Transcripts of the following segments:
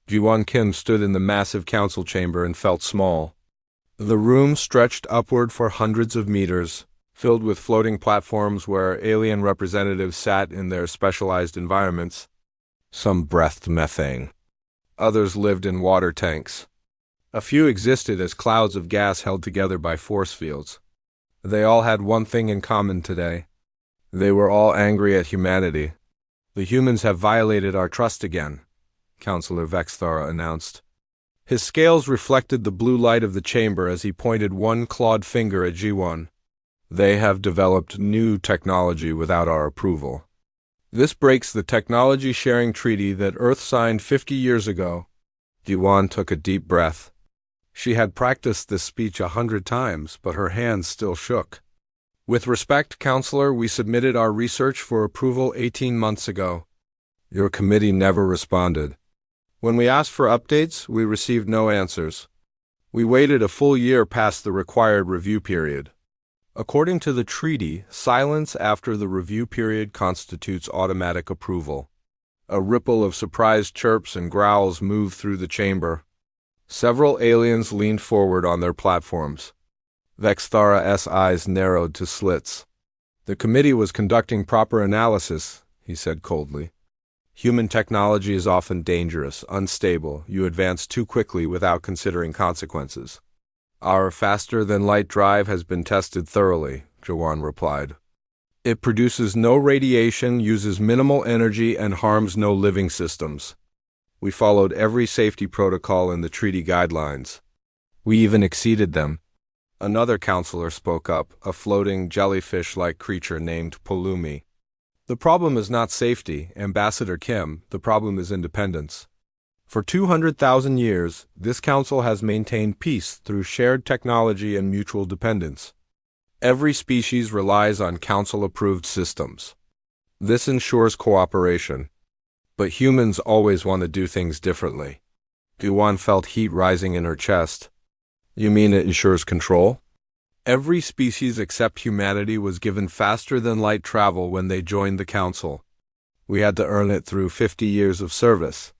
Ji-won Kim stood in the massive council chamber and felt small. The room stretched upward for hundreds of meters, filled with floating platforms where alien representatives sat in their specialized environments. Some breathed methane. Others lived in water tanks. A few existed as clouds of gas held together by force fields. They all had one thing in common today. They were all angry at humanity. "The humans have violated our trust again," Councillor Vexthara announced. His scales reflected the blue light of the chamber as he pointed one clawed finger at Ji-won. "They have developed new technology without our approval. This breaks the technology-sharing treaty that Earth signed 50 years ago." Ji-won took a deep breath. She had practiced this speech 100 times, but her hands still shook. "With respect, Counselor, we submitted our research for approval 18 months ago. Your committee never responded. When we asked for updates, we received no answers. We waited a full year past the required review period. According to the treaty, silence after the review period constitutes automatic approval." A ripple of surprised chirps and growls moved through the chamber. Several aliens leaned forward on their platforms. Vexthara's eyes narrowed to slits. "The committee was conducting proper analysis," he said coldly. "Human technology is often dangerous, unstable. You advance too quickly without considering consequences." "Our faster-than-light drive has been tested thoroughly," Ji-won replied. "It produces no radiation, uses minimal energy, and harms no living systems. We followed every safety protocol in the treaty guidelines. We even exceeded them." Another counselor spoke up, a floating, jellyfish-like creature named Polumi. "The problem is not safety, Ambassador Kim. The problem is independence. For 200,000 years, this council has maintained peace through shared technology and mutual dependence. Every species relies on council-approved systems. This ensures cooperation. But humans always want to do things differently." Ji-won felt heat rising in her chest. "You mean it ensures control?" "Every species except humanity was given faster-than-light travel when they joined the council. We had to earn it through 50 years of service.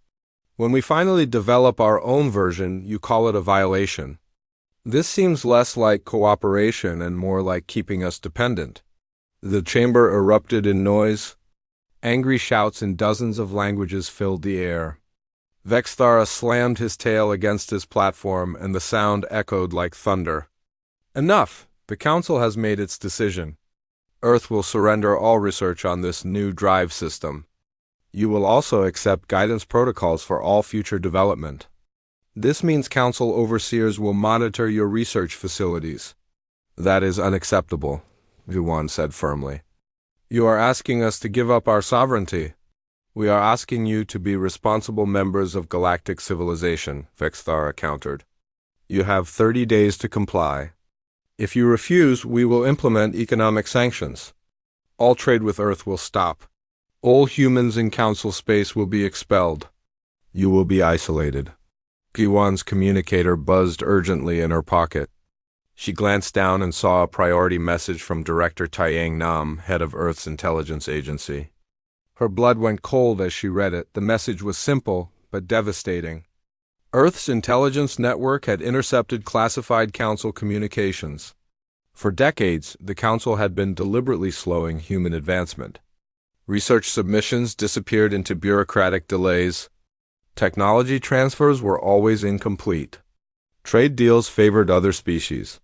When we finally develop our own version, you call it a violation. This seems less like cooperation and more like keeping us dependent." The chamber erupted in noise. Angry shouts in dozens of languages filled the air. Vexthara slammed his tail against his platform, and the sound echoed like thunder. "Enough! The Council has made its decision. Earth will surrender all research on this new drive system. You will also accept guidance protocols for all future development. This means Council overseers will monitor your research facilities." "That is unacceptable," Ji-won said firmly. "You are asking us to give up our sovereignty." "We are asking you to be responsible members of galactic civilization," Vexthara countered. "You have 30 days to comply. If you refuse, we will implement economic sanctions. All trade with Earth will stop. All humans in Council space will be expelled. You will be isolated." Ji-won's communicator buzzed urgently in her pocket. She glanced down and saw a priority message from Director Taeyang Nam, head of Earth's intelligence agency. Her blood went cold as she read it. The message was simple, but devastating. Earth's intelligence network had intercepted classified Council communications. For decades, the Council had been deliberately slowing human advancement. Research submissions disappeared into bureaucratic delays. Technology transfers were always incomplete. Trade deals favored other species.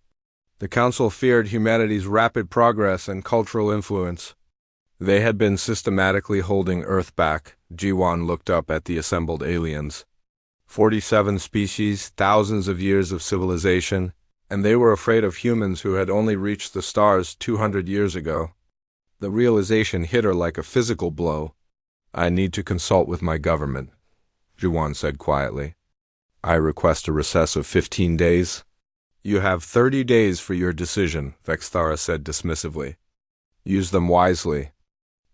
The Council feared humanity's rapid progress and cultural influence. They had been systematically holding Earth back. Ji-won looked up at the assembled aliens. 47 species, thousands of years of civilization, and they were afraid of humans who had only reached the stars 200 years ago. The realization hit her like a physical blow. "I need to consult with my government," Ji-won said quietly. "I request a recess of 15 days. "You have 30 days for your decision," Vexthara said dismissively. "Use them wisely.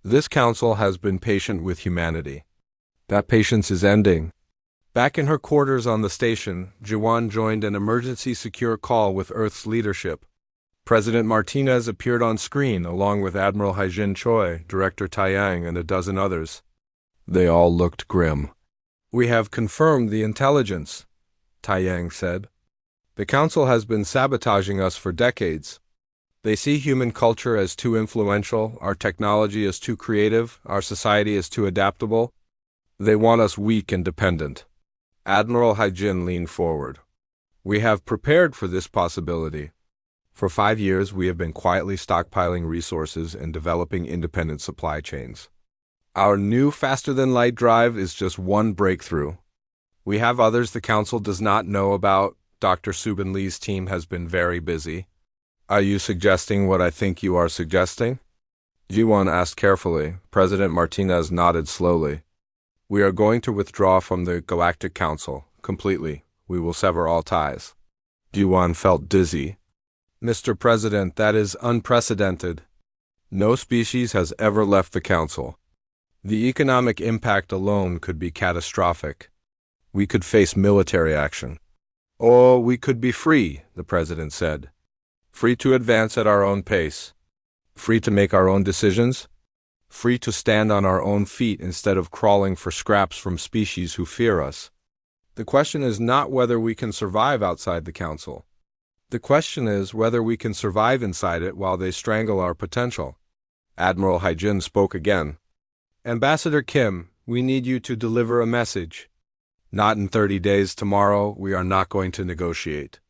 This council has been patient with humanity. That patience is ending." Back in her quarters on the station, Ji-won joined an emergency secure call with Earth's leadership. President Martinez appeared on screen along with Admiral Haijin Choi, Director Taeyang, and a dozen others. They all looked grim. We have confirmed the intelligence, Taiyang said. The Council has been sabotaging us for decades. They see human culture as too influential, our technology as too creative, our society as too adaptable. They want us weak and dependent. Admiral Haijin leaned forward. We have prepared for this possibility. For 5 years, we have been quietly stockpiling resources and developing independent supply chains. Our new faster-than-light drive is just one breakthrough. We have others the Council does not know about. Dr. Subin Lee's team has been very busy. Are you suggesting what I think you are suggesting? Jiwon asked carefully. President Martinez nodded slowly. We are going to withdraw from the Galactic Council completely. We will sever all ties. Jiwon felt dizzy. Mr. President, that is unprecedented. No species has ever left the Council. The economic impact alone could be catastrophic. We could face military action. Or we could be free, the President said. Free to advance at our own pace. Free to make our own decisions. Free to stand on our own feet instead of crawling for scraps from species who fear us. The question is not whether we can survive outside the Council. The question is whether we can survive inside it while they strangle our potential. Admiral Haijin spoke again. Ambassador Kim, we need you to deliver a message. Not in 30 days tomorrow, we are not going to negotiate.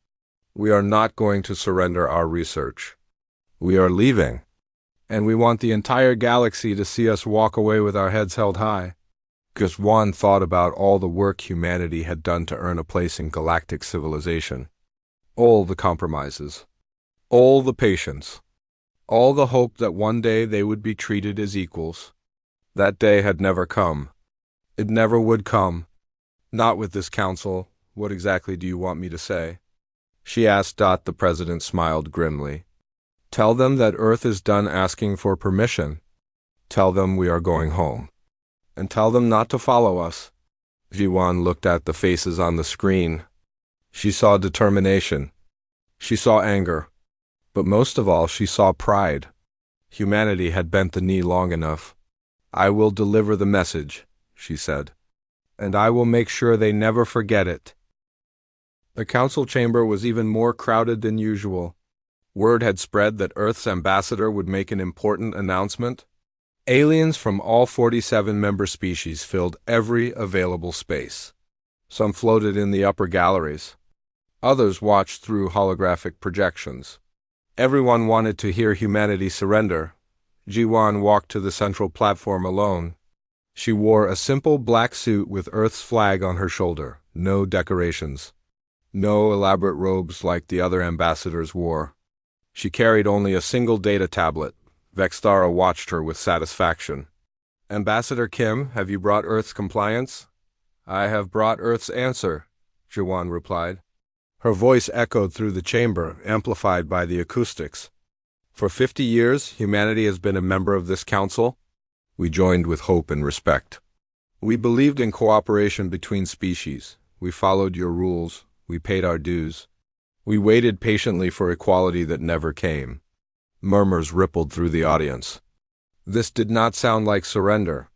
We are not going to surrender our research. We are leaving. And we want the entire galaxy to see us walk away with our heads held high. Guzwan thought about all the work humanity had done to earn a place in galactic civilization. All the compromises. All the patience. All the hope that one day they would be treated as equals. That day had never come. It never would come. Not with this Council. What exactly do you want me to say? She asked. The President smiled grimly. Tell them that Earth is done asking for permission. Tell them we are going home. And tell them not to follow us. Jiwon looked at the faces on the screen. She saw determination. She saw anger. But most of all, she saw pride. Humanity had bent the knee long enough. I will deliver the message, she said. And I will make sure they never forget it. The Council chamber was even more crowded than usual. Word had spread that Earth's ambassador would make an important announcement. Aliens from all 47 member species filled every available space. Some floated in the upper galleries. Others watched through holographic projections. Everyone wanted to hear humanity surrender. Jiwon walked to the central platform alone. She wore a simple black suit with Earth's flag on her shoulder. No decorations. No elaborate robes like the other ambassadors wore. She carried only a single data tablet. Vexthara watched her with satisfaction. Ambassador Kim, have you brought Earth's compliance? I have brought Earth's answer, Jiwon replied. Her voice echoed through the chamber, amplified by the acoustics. For 50 years, humanity has been a member of this Council. We joined with hope and respect. We believed in cooperation between species. We followed your rules. We paid our dues. We waited patiently for equality that never came. Murmurs rippled through the audience. This did not sound like surrender.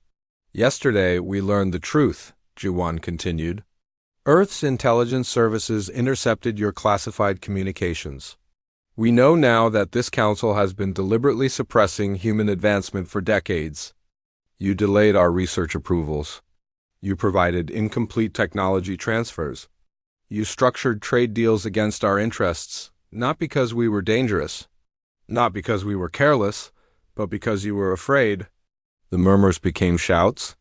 Yesterday, we learned the truth, Jiwon continued. Earth's intelligence services intercepted your classified communications. We know now that this Council has been deliberately suppressing human advancement for decades. You delayed our research approvals. You provided incomplete technology transfers. You structured trade deals against our interests, not because we were dangerous, not because we were careless, but because you were afraid. The murmurs became shouts.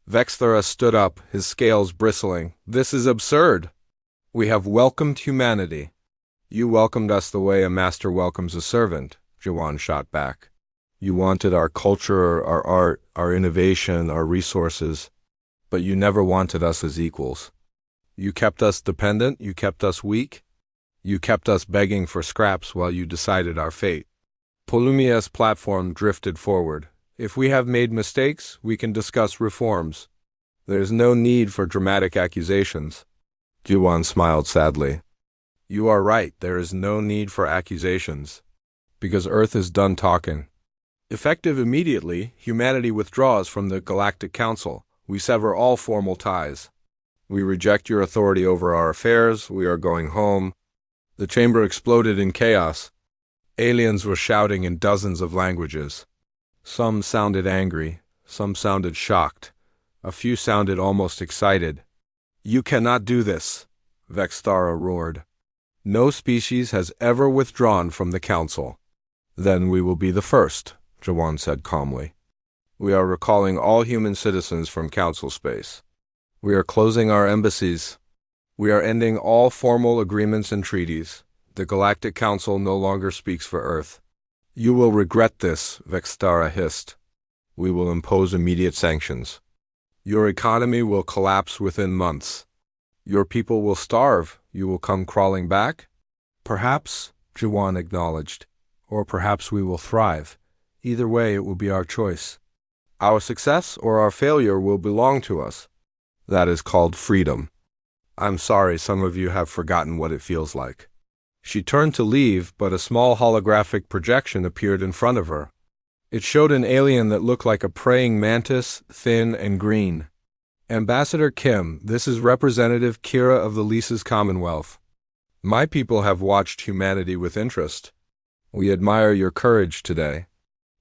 Vexthara stood up, his scales bristling. This is absurd. We have welcomed humanity. You welcomed us the way a master welcomes a servant, Jiwon shot back. You wanted our culture, our art, our innovation, our resources, but you never wanted us as equals. You kept us dependent, you kept us weak, you kept us begging for scraps while you decided our fate. Polumia's platform drifted forward. If we have made mistakes, we can discuss reforms. There's no need for dramatic accusations. Jiwon smiled sadly. You are right, there is no need for accusations. Because Earth is done talking. Effective immediately, humanity withdraws from the Galactic Council. We sever all formal ties. We reject your authority over our affairs. We are going home. The chamber exploded in chaos. Aliens were shouting in dozens of languages. Some sounded angry, some sounded shocked, a few sounded almost excited. "You cannot do this," Vexthara roared. "No species has ever withdrawn from the council." "Then we will be the first," Jawan said calmly. "We are recalling all human citizens from council space. We are closing our embassies. We are ending all formal agreements and treaties. The Galactic Council no longer speaks for Earth." "You will regret this," Vexthara hissed. "We will impose immediate sanctions. Your economy will collapse within months. Your people will starve. You will come crawling back?" "Perhaps," Jawan acknowledged. "Or perhaps we will thrive. Either way, it will be our choice. Our success or our failure will belong to us. That is called freedom. I'm sorry some of you have forgotten what it feels like." She turned to leave, but a small holographic projection appeared in front of her. It showed an alien that looked like a praying mantis, thin and green. "Ambassador Kim, this is Representative Kira of the Lisa's Commonwealth. My people have watched humanity with interest. We admire your courage today.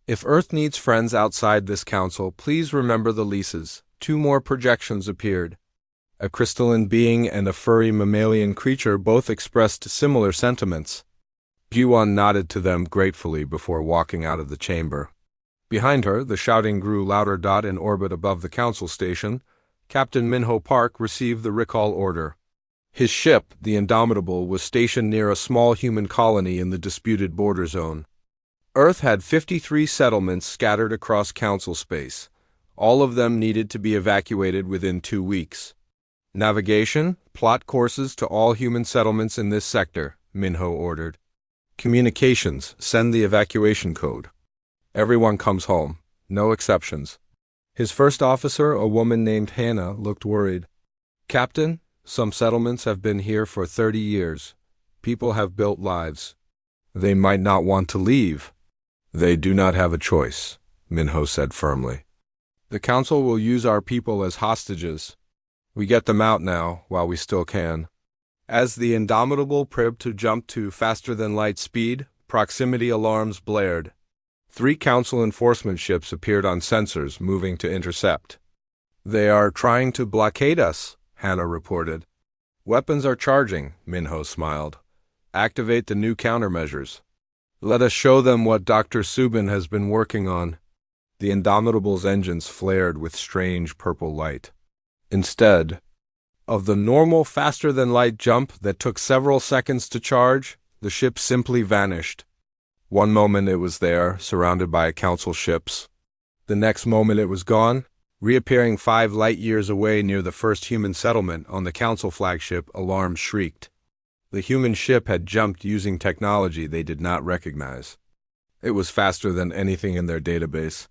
If Earth needs friends outside this council, please remember the Lisas." Two more projections appeared. A crystalline being and a furry mammalian creature both expressed similar sentiments. Yuan nodded to them gratefully before walking out of the chamber. Behind her, the shouting grew louder. In orbit above the council station, Captain Minho Park received the recall order. His ship, the Indomitable, was stationed near a small human colony in the disputed border zone. Earth had 53 settlements scattered across council space. All of them needed to be evacuated within 2 weeks. "Navigation, plot courses to all human settlements in this sector," Minho ordered. "Communications, send the evacuation code. Everyone comes home, no exceptions." His first officer, a woman named Hannah, looked worried. "Captain, some settlements have been here for 30 years. People have built lives. They might not want to leave." "They do not have a choice," Minho said firmly. "The council will use our people as hostages. We get them out now, while we still can." As the Indomitable prepared to jump to faster-than-light speed, proximity alarms blared. 3 council enforcement ships appeared on sensors, moving to intercept. "They are trying to blockade us," Hannah reported. "Weapons are charging," Minho smiled. "Activate the new countermeasures. Let us show them what Dr. Subin has been working on." The Indomitable's engines flared with strange purple light. Instead of the normal faster-than-light jump that took several seconds to charge, the ship simply vanished. One moment it was there, surrounded by council ships. The next moment it was gone, reappearing 5 light-years away near the first human settlement on the council flagship. Alarms shrieked. The human ship had jumped using technology they did not recognize. It was faster than anything in their database.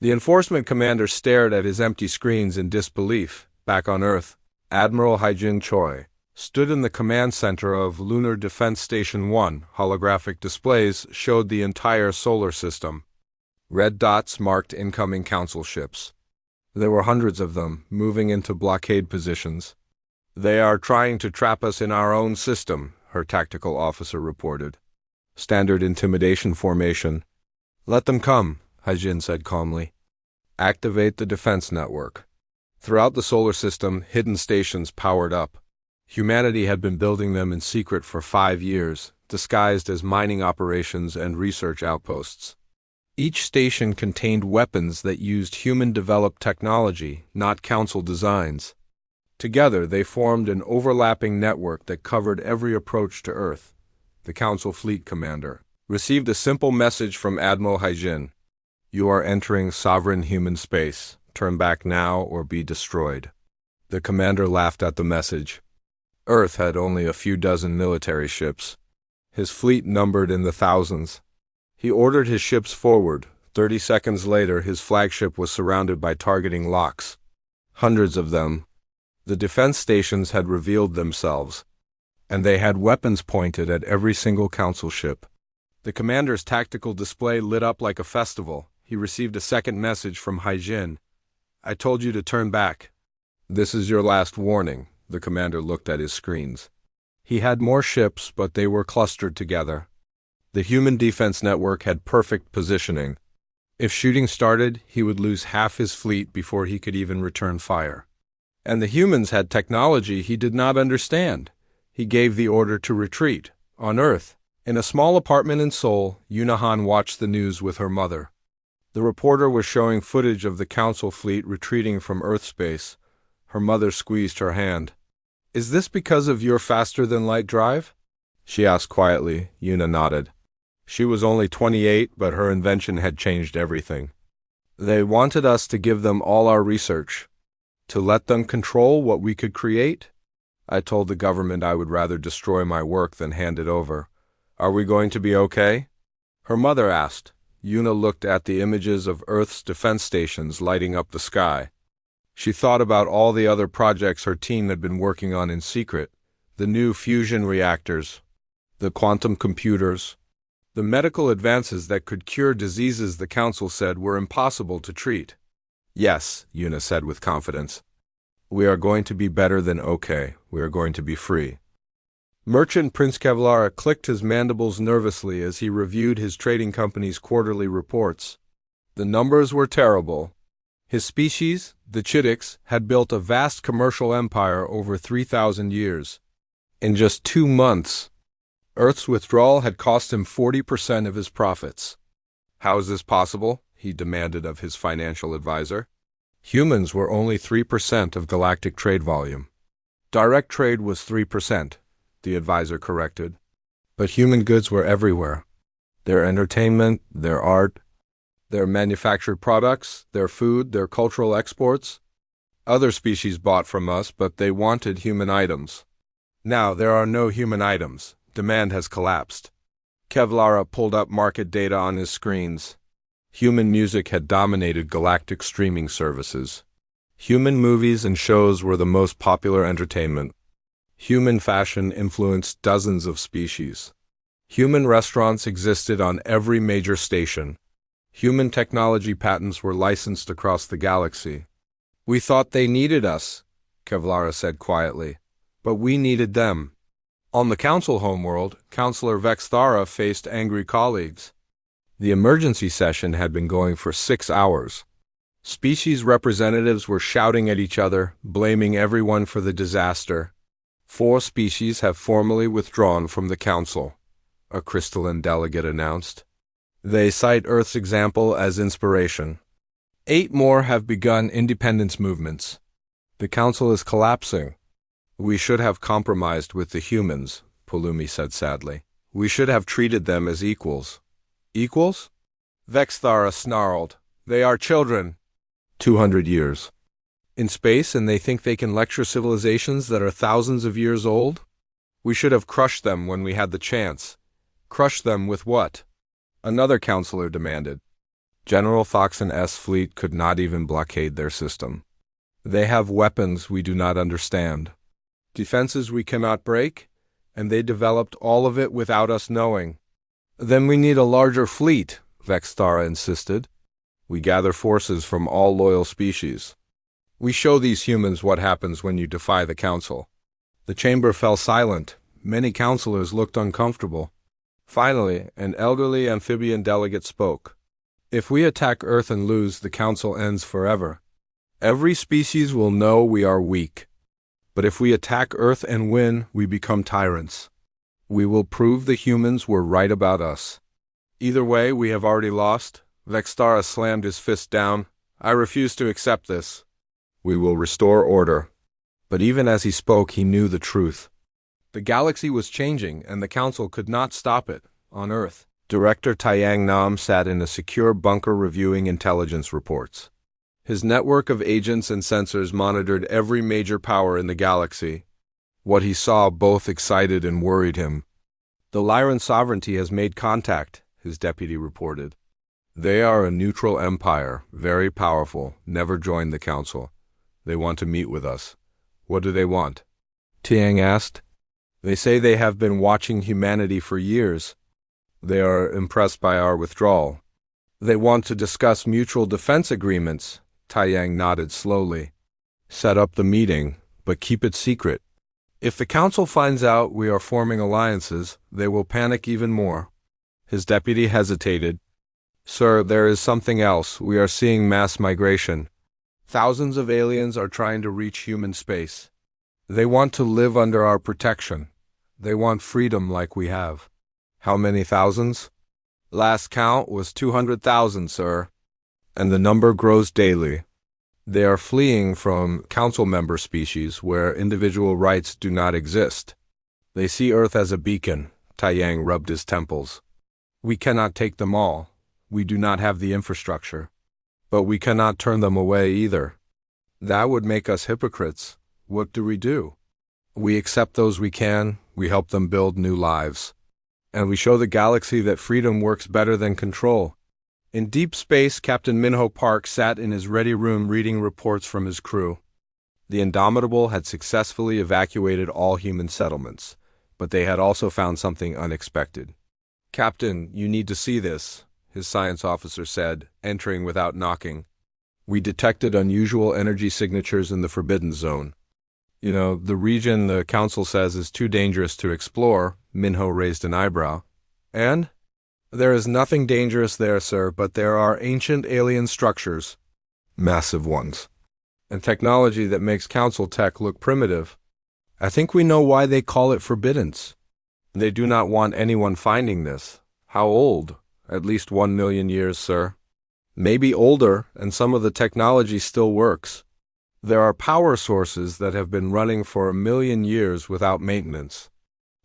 The enforcement commander stared at his empty screens in disbelief. Back on Earth, Admiral Haijin Choi stood in the command center of Lunar Defense Station 1. Holographic displays showed the entire solar system. Red dots marked incoming council ships. There were hundreds of them, moving into blockade positions. "They are trying to trap us in our own system," her tactical officer reported. "Standard intimidation formation." "Let them come," Haijin said calmly. "Activate the defense network." Throughout the solar system, hidden stations powered up. Humanity had been building them in secret for 5 years, disguised as mining operations and research outposts. Each station contained weapons that used human-developed technology, not council designs. Together, they formed an overlapping network that covered every approach to Earth. The council fleet commander received a simple message from Admiral Haijin. "You are entering sovereign human space. Turn back now or be destroyed." The commander laughed at the message. Earth had only a few dozen military ships. His fleet numbered in the thousands. He ordered his ships forward. 30 seconds later, his flagship was surrounded by targeting locks. Hundreds of them. The defense stations had revealed themselves, and they had weapons pointed at every single council ship. The commander's tactical display lit up like a festival. He received a second message from Haijin. "I told you to turn back." This is your last warning, the commander looked at his screens. He had more ships, but they were clustered together. The human defense network had perfect positioning. If shooting started, he would lose half his fleet before he could even return fire. And the humans had technology he did not understand. He gave the order to retreat, on Earth. In a small apartment in Seoul, Yunahan watched the news with her mother. The reporter was showing footage of the Council fleet retreating from Earth space. Her mother squeezed her hand. "Is this because of your faster-than-light drive?" she asked quietly. Yuna nodded. She was only 28, but her invention had changed everything. They wanted us to give them all our research, to let them control what we could create. I told the government I would rather destroy my work than hand it over. Are we going to be okay? Her mother asked. Yuna looked at the images of Earth's defense stations lighting up the sky. She thought about all the other projects her team had been working on in secret, the new fusion reactors, the quantum computers, the medical advances that could cure diseases the Council said were impossible to treat. Yes, Yuna said with confidence. We are going to be better than okay. We are going to be free. Merchant Prince Kevlara clicked his mandibles nervously as he reviewed his trading company's quarterly reports. The numbers were terrible. His species, the Chittics, had built a vast commercial empire over 3,000 years. In just 2 months, Earth's withdrawal had cost him 40% of his profits. How is this possible? He demanded of his financial advisor. Humans were only 3% of galactic trade volume. Direct trade was 3%, the advisor corrected. But human goods were everywhere. Their entertainment, their art, their manufactured products, their food, their cultural exports. Other species bought from us, but they wanted human items. Now there are no human items. Demand has collapsed. Kevlara pulled up market data on his screens. Human music had dominated galactic streaming services. Human movies and shows were the most popular entertainment. Human fashion influenced dozens of species. Human restaurants existed on every major station. Human technology patents were licensed across the galaxy. We thought they needed us, Kevlara said quietly, but we needed them. On the Council homeworld, Counselor Vexthara faced angry colleagues. The emergency session had been going for 6 hours. Species representatives were shouting at each other, blaming everyone for the disaster. 4 species have formally withdrawn from the Council, a crystalline delegate announced. They cite Earth's example as inspiration. 8 more have begun independence movements. The Council is collapsing. We should have compromised with the humans, Pulumi said sadly. We should have treated them as equals. Equals? Vexthara snarled. They are children. 200 years. In space, and they think they can lecture civilizations that are thousands of years old? We should have crushed them when we had the chance. Crushed them with what? Another counselor demanded. General Thoxon S. fleet could not even blockade their system. They have weapons we do not understand. Defenses we cannot break, and they developed all of it without us knowing. Then we need a larger fleet, Vexthara insisted. We gather forces from all loyal species. We show these humans what happens when you defy the Council. The chamber fell silent. Many counselors looked uncomfortable. Finally, an elderly amphibian delegate spoke. If we attack Earth and lose, the Council ends forever. Every species will know we are weak. But if we attack Earth and win, we become tyrants. We will prove the humans were right about us. Either way, we have already lost. Vexthara slammed his fist down. I refuse to accept this. We will restore order. But even as he spoke, he knew the truth. The galaxy was changing, and the Council could not stop it, on Earth. Director Taiyang Nam sat in a secure bunker reviewing intelligence reports. His network of agents and sensors monitored every major power in the galaxy. What he saw both excited and worried him. The Lyran sovereignty has made contact, his deputy reported. They are a neutral empire, very powerful, never joined the Council. They want to meet with us. What do they want? Tiang asked. They say they have been watching humanity for years. They are impressed by our withdrawal. They want to discuss mutual defense agreements. Taiyang nodded slowly. Set up the meeting, but keep it secret. If the council finds out we are forming alliances, they will panic even more. His deputy hesitated. Sir, there is something else. We are seeing mass migration. Thousands of aliens are trying to reach human space. They want to live under our protection. They want freedom like we have. How many thousands? Last count was 200,000, sir. And the number grows daily. They are fleeing from council member species where individual rights do not exist. They see Earth as a beacon. Taiyang rubbed his temples. We cannot take them all. We do not have the infrastructure. But we cannot turn them away either. That would make us hypocrites. What do? We accept those we can, we help them build new lives. And we show the galaxy that freedom works better than control. In deep space, Captain Minho Park sat in his ready room reading reports from his crew. The Indomitable had successfully evacuated all human settlements, but they had also found something unexpected. Captain, you need to see this, his science officer said, entering without knocking. We detected unusual energy signatures in the Forbidden Zone. The region the council says is too dangerous to explore. Minho raised an eyebrow. And? There is nothing dangerous there, sir, but there are ancient alien structures. Massive ones. And technology that makes council tech look primitive. I think we know why they call it forbiddance. They do not want anyone finding this. How old? At least 1 million years, sir. Maybe older, and some of the technology still works. There are power sources that have been running for 1 million years without maintenance.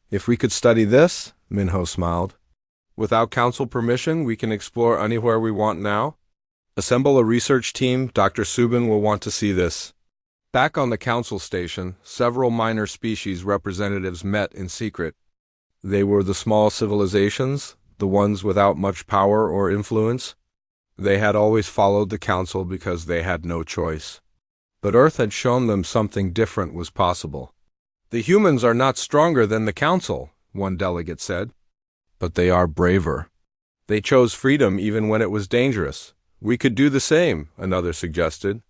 If we could study this, Minho smiled. Without council permission, we can explore anywhere we want now. Assemble a research team. Dr. Subin will want to see this. Back on the council station, several minor species representatives met in secret. They were the small civilizations, the ones without much power or influence. They had always followed the council because they had no choice. But Earth had shown them something different was possible. The humans are not stronger than the council, one delegate said. But they are braver. They chose freedom even when it was dangerous. We could do the same, another suggested.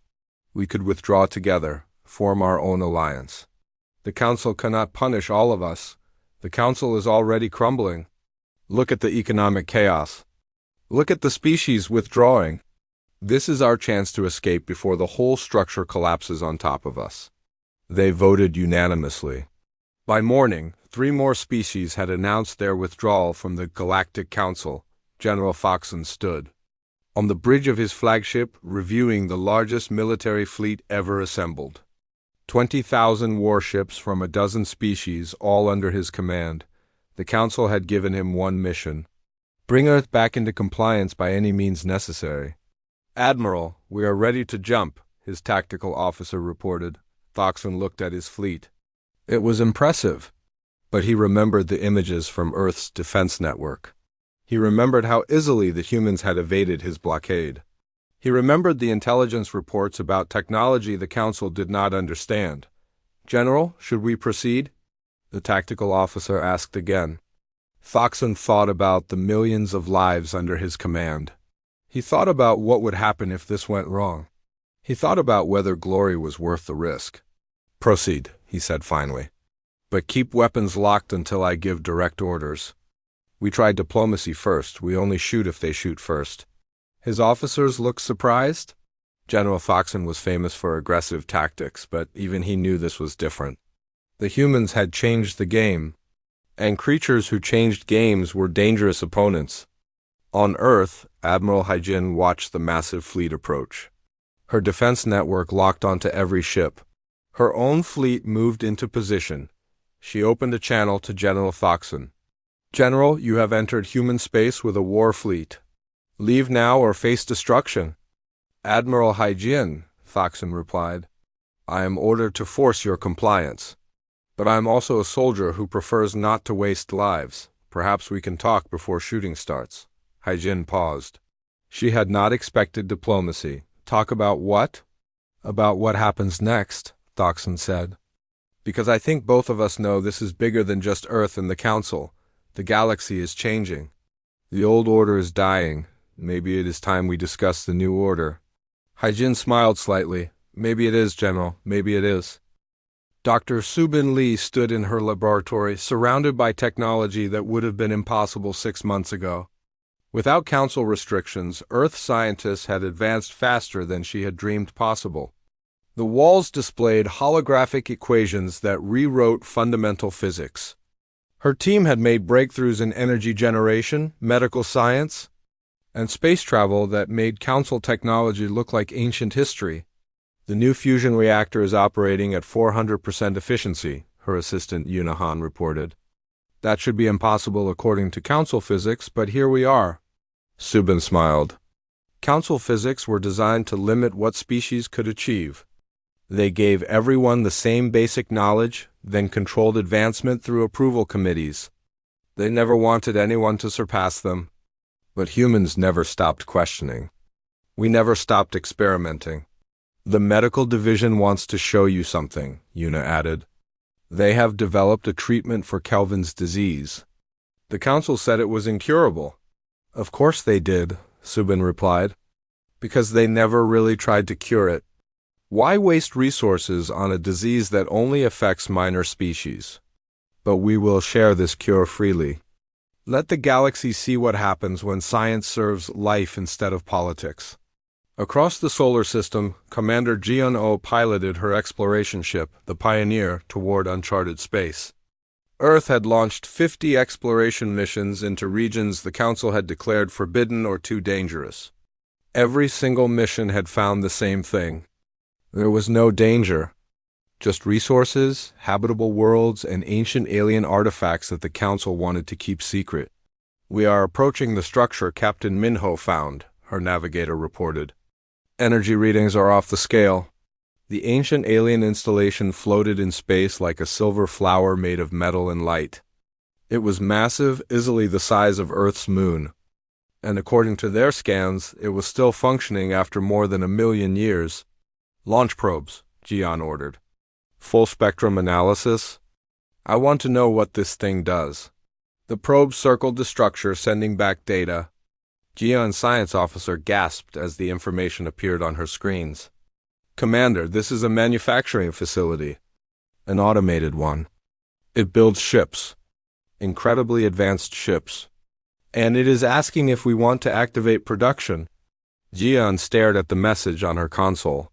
We could withdraw together, form our own alliance. The council cannot punish all of us. The council is already crumbling. Look at the economic chaos. Look at the species withdrawing. This is our chance to escape before the whole structure collapses on top of us. They voted unanimously. By morning, 3 more species had announced their withdrawal from the Galactic Council. General Foxon stood on the bridge of his flagship, reviewing the largest military fleet ever assembled. 20,000 warships from a dozen species, all under his command. The Council had given him one mission: bring Earth back into compliance by any means necessary. Admiral, we are ready to jump, his tactical officer reported. Foxon looked at his fleet. It was impressive, but he remembered the images from Earth's defense network. He remembered how easily the humans had evaded his blockade. He remembered the intelligence reports about technology the Council did not understand. General, should we proceed? The tactical officer asked again. Foxon thought about the millions of lives under his command. He thought about what would happen if this went wrong. He thought about whether glory was worth the risk. Proceed, he said finally. But keep weapons locked until I give direct orders. We tried diplomacy first. We only shoot if they shoot first. His officers looked surprised. General Foxon was famous for aggressive tactics, but even he knew this was different. The humans had changed the game, and creatures who changed games were dangerous opponents. On Earth, Admiral Haijin watched the massive fleet approach. Her defense network locked onto every ship. Her own fleet moved into position. She opened a channel to General Foxon. General, you have entered human space with a war fleet. Leave now or face destruction. Admiral Haijin, Foxon replied. I am ordered to force your compliance. But I am also a soldier who prefers not to waste lives. Perhaps we can talk before shooting starts. Haijin paused. She had not expected diplomacy. Talk about what? About what happens next, Foxon said. Because I think both of us know this is bigger than just Earth and the Council. The galaxy is changing. The old order is dying. Maybe it is time we discuss the new order. Haijin smiled slightly. Maybe it is, General. Maybe it is. Dr. Subin Lee stood in her laboratory, surrounded by technology that would have been impossible 6 months ago. Without council restrictions, Earth scientists had advanced faster than she had dreamed possible. The walls displayed holographic equations that rewrote fundamental physics. Her team had made breakthroughs in energy generation, medical science, and space travel that made council technology look like ancient history. The new fusion reactor is operating at 400% efficiency, her assistant Yunahan reported. That should be impossible according to council physics, but here we are. Subin smiled. Council physics were designed to limit what species could achieve. They gave everyone the same basic knowledge, then controlled advancement through approval committees. They never wanted anyone to surpass them. But humans never stopped questioning. We never stopped experimenting. The medical division wants to show you something, Yuna added. They have developed a treatment for Kelvin's disease. The council said it was incurable. Of course they did, Subin replied, because they never really tried to cure it. Why waste resources on a disease that only affects minor species? But we will share this cure freely. Let the galaxy see what happens when science serves life instead of politics. Across the solar system, Commander Jian-O piloted her exploration ship, the Pioneer, toward uncharted space. Earth had launched 50 exploration missions into regions the Council had declared forbidden or too dangerous. Every single mission had found the same thing. There was no danger, just resources, habitable worlds, and ancient alien artifacts that the Council wanted to keep secret. We are approaching the structure Captain Minho found, her navigator reported. Energy readings are off the scale. The ancient alien installation floated in space like a silver flower made of metal and light. It was massive, easily the size of Earth's moon. And according to their scans, it was still functioning after more than 1,000,000 years. Launch probes, Jian ordered. Full spectrum analysis? I want to know what this thing does. The probes circled the structure, sending back data. Jian's science officer gasped as the information appeared on her screens. Commander, this is a manufacturing facility. An automated one. It builds ships. Incredibly advanced ships. And it is asking if we want to activate production. Jian stared at the message on her console.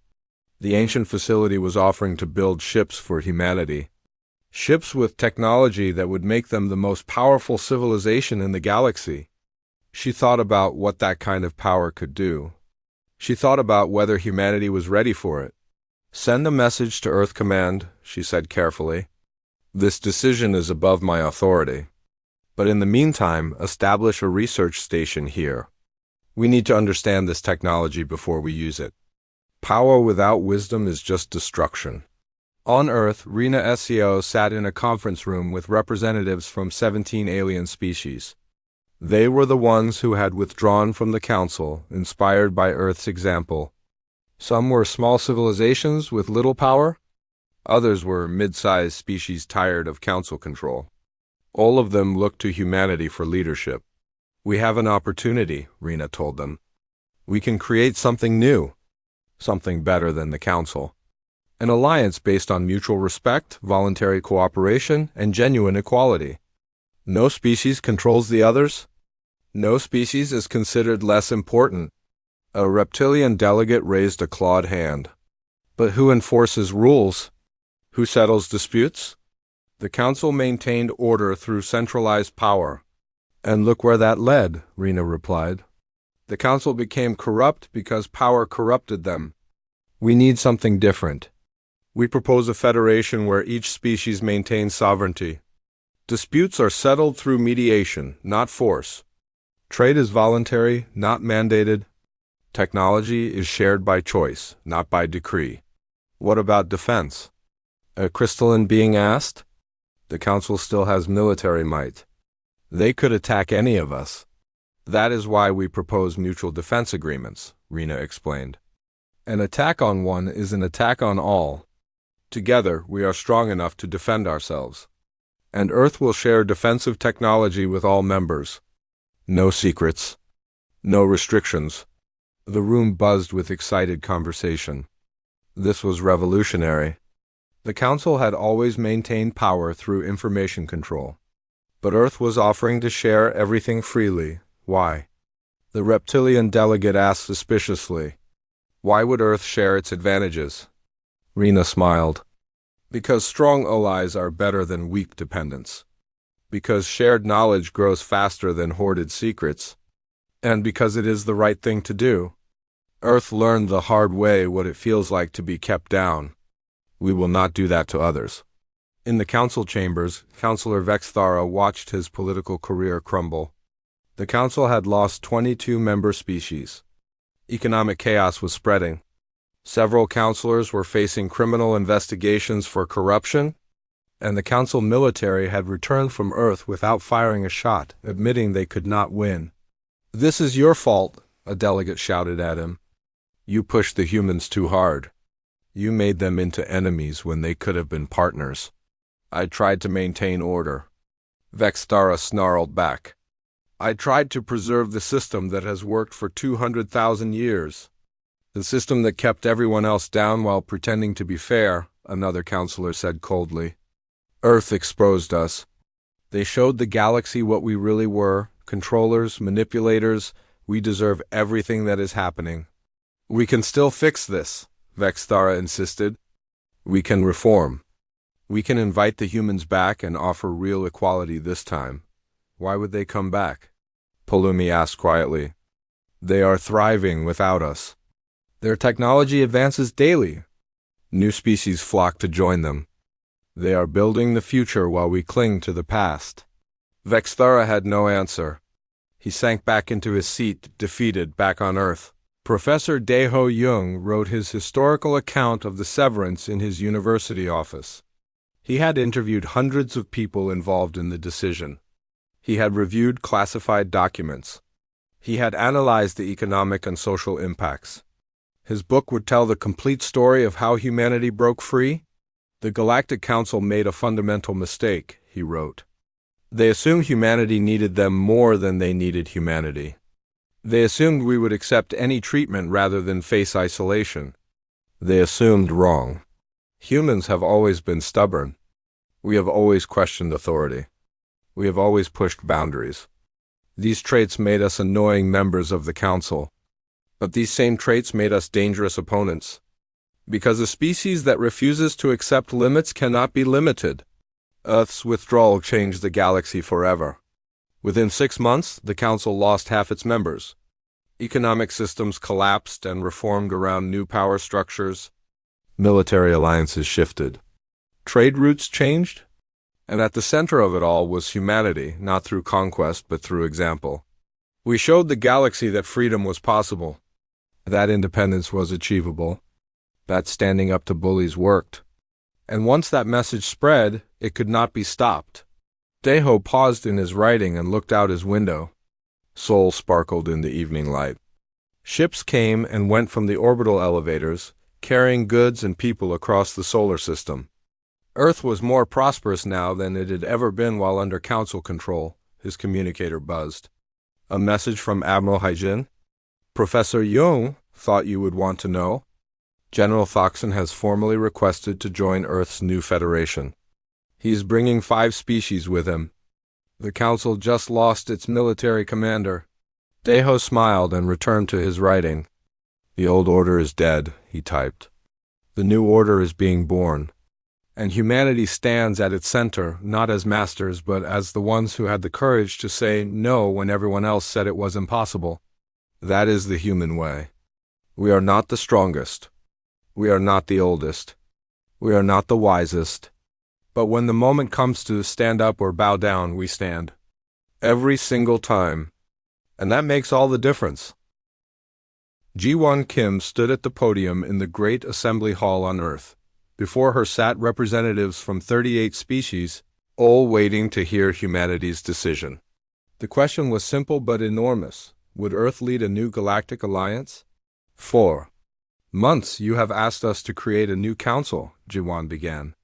The ancient facility was offering to build ships for humanity. Ships with technology that would make them the most powerful civilization in the galaxy. She thought about what that kind of power could do. She thought about whether humanity was ready for it. Send a message to Earth Command, she said carefully. This decision is above my authority. But in the meantime, establish a research station here. We need to understand this technology before we use it. Power without wisdom is just destruction. On Earth, Rena SEO sat in a conference room with representatives from 17 alien species. They were the ones who had withdrawn from the Council, inspired by Earth's example. Some were small civilizations with little power. Others were mid-sized species tired of Council control. All of them looked to humanity for leadership. We have an opportunity, Rena told them. We can create something new, something better than the Council. An alliance based on mutual respect, voluntary cooperation, and genuine equality. No species controls the others. No species is considered less important. A reptilian delegate raised a clawed hand. But who enforces rules? Who settles disputes? The Council maintained order through centralized power. And look where that led, Rena replied. The Council became corrupt because power corrupted them. We need something different. We propose a federation where each species maintains sovereignty. Disputes are settled through mediation, not force. Trade is voluntary, not mandated. Technology is shared by choice, not by decree. What about defense? A crystalline being asked? The Council still has military might. They could attack any of us. That is why we propose mutual defense agreements, Rena explained. An attack on one is an attack on all. Together, we are strong enough to defend ourselves. And Earth will share defensive technology with all members. No secrets. No restrictions. The room buzzed with excited conversation. This was revolutionary. The Council had always maintained power through information control. But Earth was offering to share everything freely. Why? The reptilian delegate asked suspiciously. Why would Earth share its advantages? Rena smiled. Because strong allies are better than weak dependents. Because shared knowledge grows faster than hoarded secrets. And because it is the right thing to do. Earth learned the hard way what it feels like to be kept down. We will not do that to others. In the council chambers, Councillor Vexthara watched his political career crumble. The council had lost 22 member species. Economic chaos was spreading. Several councillors were facing criminal investigations for corruption, and the council military had returned from Earth without firing a shot, admitting they could not win. "This is your fault," a delegate shouted at him. "You pushed the humans too hard. You made them into enemies when they could have been partners." "I tried to maintain order," Vexthara snarled back. "I tried to preserve the system that has worked for 200,000 years. The system that kept everyone else down while pretending to be fair," another counselor said coldly. "Earth exposed us. They showed the galaxy what we really were, controllers, manipulators. We deserve everything that is happening." "We can still fix this," Vexthara insisted. "We can reform. We can invite the humans back and offer real equality this time." "Why would they come back?" Pulumi asked quietly. "They are thriving without us. Their technology advances daily. New species flock to join them. They are building the future while we cling to the past." Vexthara had no answer. He sank back into his seat, defeated, back on Earth. Professor Daeho Jung wrote his historical account of the severance in his university office. He had interviewed hundreds of people involved in the decision. He had reviewed classified documents. He had analyzed the economic and social impacts. His book would tell the complete story of how humanity broke free. "The Galactic Council made a fundamental mistake," he wrote. "They assumed humanity needed them more than they needed humanity. They assumed we would accept any treatment rather than face isolation. They assumed wrong. Humans have always been stubborn. We have always questioned authority. We have always pushed boundaries. These traits made us annoying members of the Council. But these same traits made us dangerous opponents. Because a species that refuses to accept limits cannot be limited. Earth's withdrawal changed the galaxy forever. Within 6 months, the Council lost half its members. Economic systems collapsed and reformed around new power structures. Military alliances shifted. Trade routes changed. And at the center of it all was humanity, not through conquest but through example. We showed the galaxy that freedom was possible. That independence was achievable. That standing up to bullies worked. And once that message spread, it could not be stopped. Daeho paused in his writing and looked out his window. Seoul sparkled in the evening light. Ships came and went from the orbital elevators, carrying goods and people across the solar system. Earth was more prosperous now than it had ever been while under Council control, his communicator buzzed. "A message from Admiral Hyjin? Professor Jung thought you would want to know. General Thoxon has formally requested to join Earth's new federation. He is bringing 5 species with him. The Council just lost its military commander." Daeho smiled and returned to his writing. "The old order is dead," he typed. "The new order is being born. And humanity stands at its center, not as masters, but as the ones who had the courage to say no when everyone else said it was impossible. That is the human way. We are not the strongest. We are not the oldest. We are not the wisest. But when the moment comes to stand up or bow down, we stand. Every single time. And that makes all the difference." Ji-won Kim stood at the podium in the Great Assembly Hall on Earth. Before her sat representatives from 38 species, all waiting to hear humanity's decision. The question was simple but enormous. Would Earth lead a new galactic alliance? "For months you have asked us to create a new council," Ji-won began.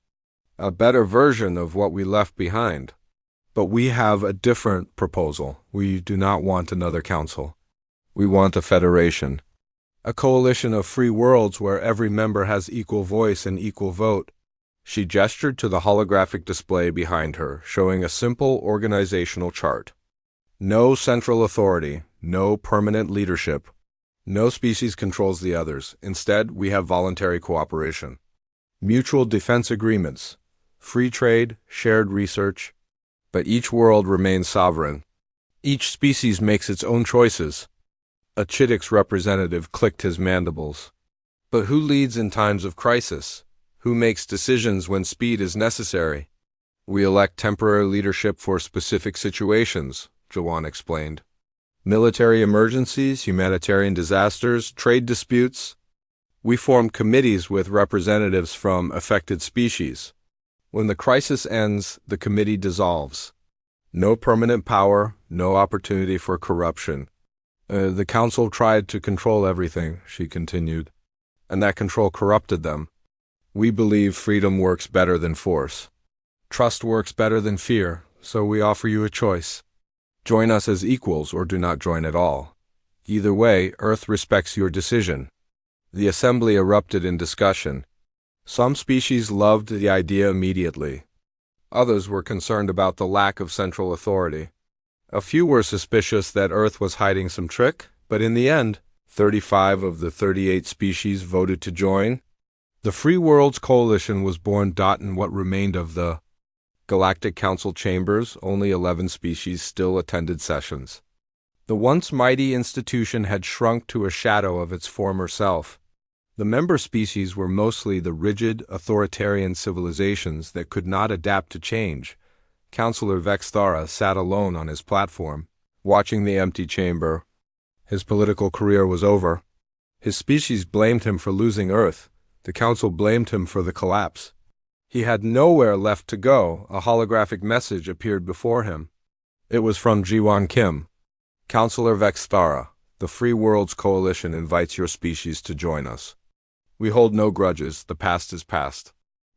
"A better version of what we left behind. But we have a different proposal. We do not want another council. We want a federation. A coalition of free worlds where every member has equal voice and equal vote. She gestured to the holographic display behind her, showing a simple organizational chart. No central authority, no permanent leadership. No species controls the others. Instead, we have voluntary cooperation. Mutual defense agreements, free trade, shared research. But each world remains sovereign. Each species makes its own choices. A Chittick's representative clicked his mandibles. But who leads in times of crisis? Who makes decisions when speed is necessary? We elect temporary leadership for specific situations, Jawan explained. Military emergencies, humanitarian disasters, trade disputes. We form committees with representatives from affected species. When the crisis ends, the committee dissolves. No permanent power, no opportunity for corruption. The council tried to control everything, she continued, and that control corrupted them. We believe freedom works better than force. Trust works better than fear, so we offer you a choice. Join us as equals or do not join at all. Either way, Earth respects your decision. The assembly erupted in discussion. Some species loved the idea immediately. Others were concerned about the lack of central authority. A few were suspicious that Earth was hiding some trick, but in the end, 35 of the 38 species voted to join. The Free Worlds Coalition was born. In what remained of the Galactic Council chambers, only 11 species still attended sessions. The once mighty institution had shrunk to a shadow of its former self. The member species were mostly the rigid, authoritarian civilizations that could not adapt to change. Councillor Vexthara sat alone on his platform, watching the empty chamber. His political career was over. His species blamed him for losing Earth. The council blamed him for the collapse. He had nowhere left to go. A holographic message appeared before him. It was from Jiwan Kim. Councillor Vexthara, the Free Worlds Coalition invites your species to join us. We hold no grudges. The past is past.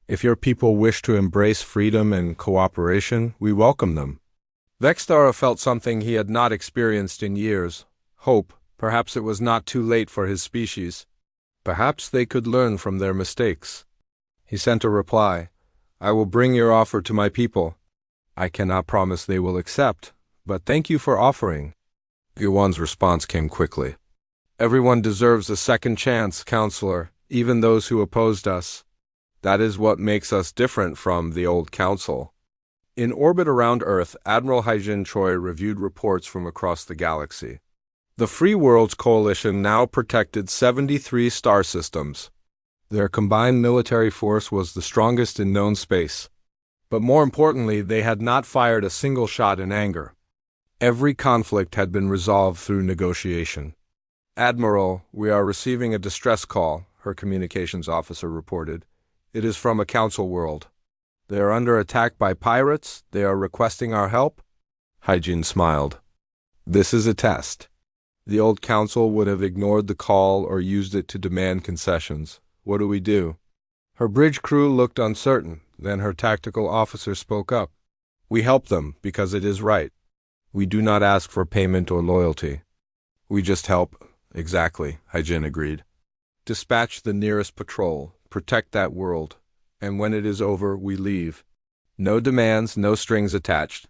If your people wish to embrace freedom and cooperation, we welcome them. Vexthara felt something he had not experienced in years. Hope. Perhaps it was not too late for his species. Perhaps they could learn from their mistakes. He sent a reply. I will bring your offer to my people. I cannot promise they will accept, but thank you for offering. Yuan's response came quickly. Everyone deserves a second chance, Counselor, even those who opposed us. That is what makes us different from the old council. In orbit around Earth, Admiral Haijin Choi reviewed reports from across the galaxy. The Free Worlds Coalition now protected 73 star systems. Their combined military force was the strongest in known space. But more importantly, they had not fired a single shot in anger. Every conflict had been resolved through negotiation. Admiral, we are receiving a distress call, her communications officer reported. It is from a council world. They are under attack by pirates. They are requesting our help. Haijin smiled. This is a test. The old council would have ignored the call or used it to demand concessions. What do we do? Her bridge crew looked uncertain. Then her tactical officer spoke up. We help them because it is right. We do not ask for payment or loyalty. We just help. Exactly, Haijin agreed. Dispatch the nearest patrol. Protect that world. And when it is over, we leave. No demands, no strings attached.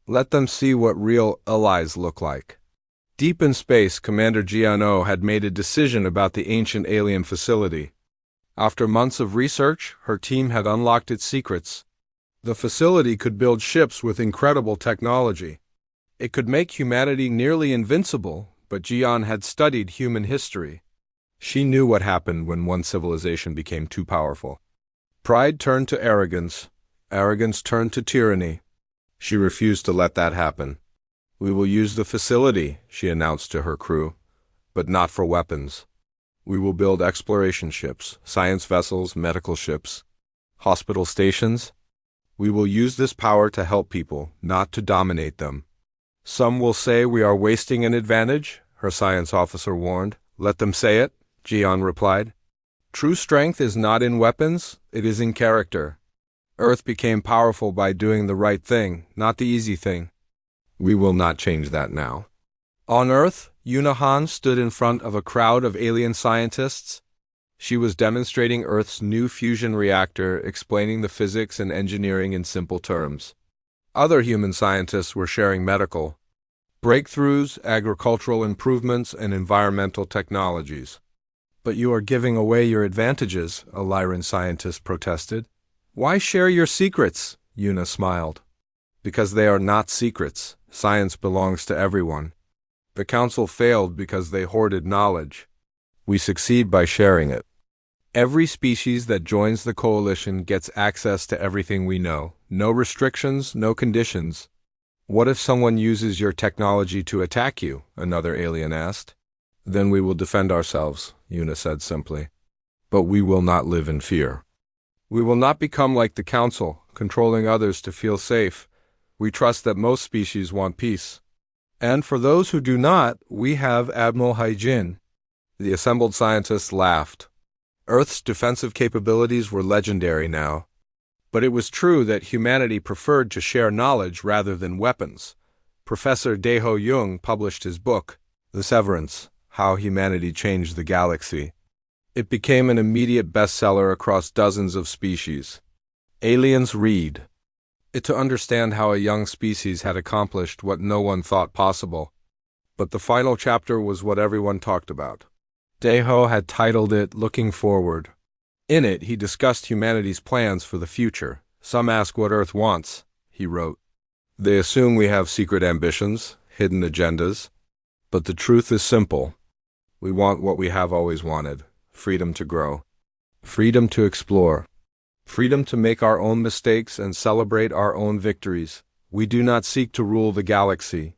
Let them see what real allies look like. Deep in space, Commander Jiano had made a decision about the ancient alien facility. After months of research, her team had unlocked its secrets. The facility could build ships with incredible technology. It could make humanity nearly invincible, but Jian had studied human history. She knew what happened when one civilization became too powerful. Pride turned to arrogance. Arrogance turned to tyranny. She refused to let that happen. We will use the facility, she announced to her crew, but not for weapons. We will build exploration ships, science vessels, medical ships, hospital stations. We will use this power to help people, not to dominate them. Some will say we are wasting an advantage, her science officer warned. Let them say it, Jian replied. True strength is not in weapons, it is in character. Earth became powerful by doing the right thing, not the easy thing. We will not change that now. On Earth, Yunahan stood in front of a crowd of alien scientists. She was demonstrating Earth's new fusion reactor, explaining the physics and engineering in simple terms. Other human scientists were sharing medical breakthroughs, agricultural improvements, and environmental technologies. But you are giving away your advantages, a Lyran scientist protested. Why share your secrets? Yuna smiled. Because they are not secrets. Science belongs to everyone. The Council failed because they hoarded knowledge. We succeed by sharing it. Every species that joins the coalition gets access to everything we know. No restrictions, no conditions. What if someone uses your technology to attack you? Another alien asked. Then we will defend ourselves, Yuna said simply. But we will not live in fear. We will not become like the Council, controlling others to feel safe. We trust that most species want peace. And for those who do not, we have Admiral Haijin. The assembled scientists laughed. Earth's defensive capabilities were legendary now. But it was true that humanity preferred to share knowledge rather than weapons. Professor Daeho Jung published his book, The Severance: How Humanity Changed the Galaxy. It became an immediate bestseller across dozens of species. Aliens read it to understand how a young species had accomplished what no one thought possible. But the final chapter was what everyone talked about. Daeho had titled it Looking Forward. In it, he discussed humanity's plans for the future. Some ask what Earth wants, he wrote. They assume we have secret ambitions, hidden agendas. But the truth is simple. We want what we have always wanted: freedom to grow, freedom to explore, freedom to make our own mistakes and celebrate our own victories. We do not seek to rule the galaxy.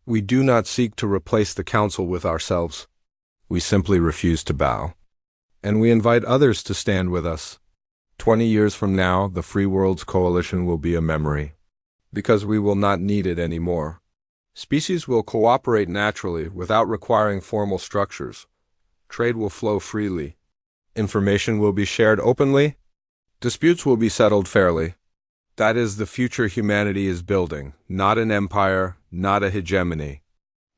We do not seek to replace the Council with ourselves. We simply refuse to bow. And we invite others to stand with us. 20 years from now, the Free Worlds Coalition will be a memory. Because we will not need it anymore. Species will cooperate naturally without requiring formal structures. Trade will flow freely. Information will be shared openly. Disputes will be settled fairly. That is the future humanity is building, not an empire, not a hegemony.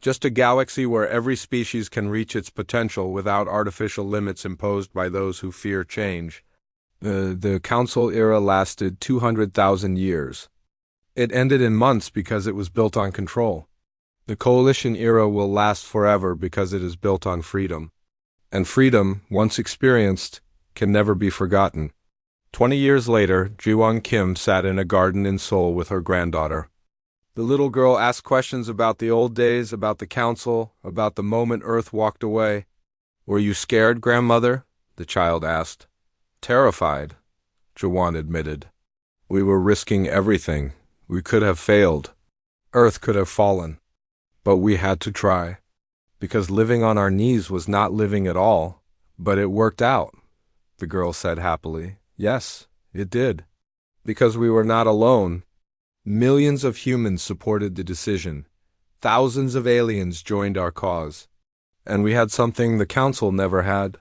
Just a galaxy where every species can reach its potential without artificial limits imposed by those who fear change. The Council era lasted 200,000 years. It ended in months because it was built on control. The Coalition era will last forever because it is built on freedom. And freedom, once experienced, can never be forgotten. 20 years later, Jiwon Kim sat in a garden in Seoul with her granddaughter. The little girl asked questions about the old days, about the Council, about the moment Earth walked away. Were you scared, grandmother? The child asked. Terrified, Jiwon admitted. We were risking everything. We could have failed. Earth could have fallen. But we had to try. Because living on our knees was not living at all. But it worked out, the girl said happily. Yes, it did. Because we were not alone. Millions of humans supported the decision. Thousands of aliens joined our cause. And we had something the Council never had.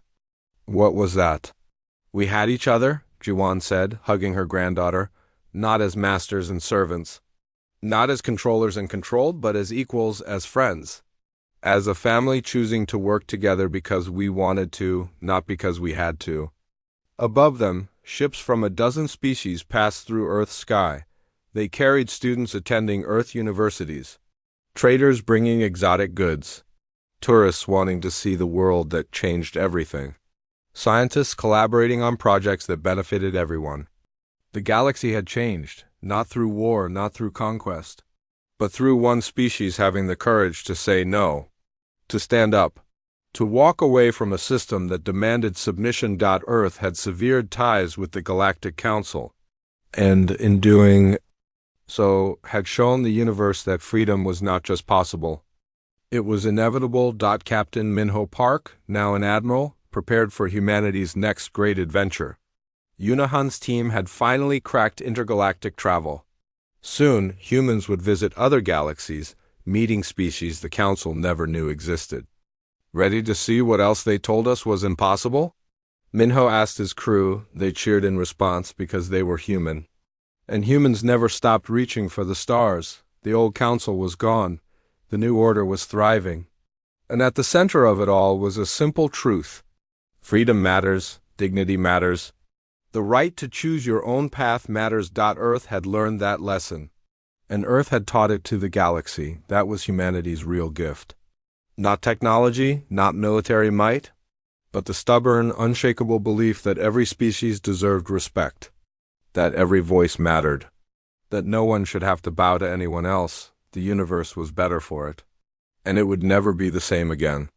What was that? We had each other, Jiwon said, hugging her granddaughter, not as masters and servants. Not as controllers and controlled, but as equals, as friends. As a family choosing to work together because we wanted to, not because we had to. Above them, ships from a dozen species passed through Earth's sky. They carried students attending Earth universities, traders bringing exotic goods, tourists wanting to see the world that changed everything, scientists collaborating on projects that benefited everyone. The galaxy had changed, not through war, not through conquest, but through one species having the courage to say no, to stand up, to walk away from a system that demanded submission. Earth had severed ties with the Galactic Council, and in doing so had shown the universe that freedom was not just possible. It was inevitable. Captain Minho Park, now an admiral, prepared for humanity's next great adventure. Yunahan's team had finally cracked intergalactic travel. Soon, humans would visit other galaxies, meeting species the Council never knew existed. Ready to see what else they told us was impossible? Minho asked his crew. They cheered in response because they were human. And humans never stopped reaching for the stars. The old Council was gone. The new order was thriving. And at the center of it all was a simple truth. Freedom matters, dignity matters. The right to choose your own path matters. Earth had learned that lesson. And Earth had taught it to the galaxy. That was humanity's real gift. Not technology, not military might, but the stubborn, unshakable belief that every species deserved respect, that every voice mattered, that no one should have to bow to anyone else. The universe was better for it, and it would never be the same again.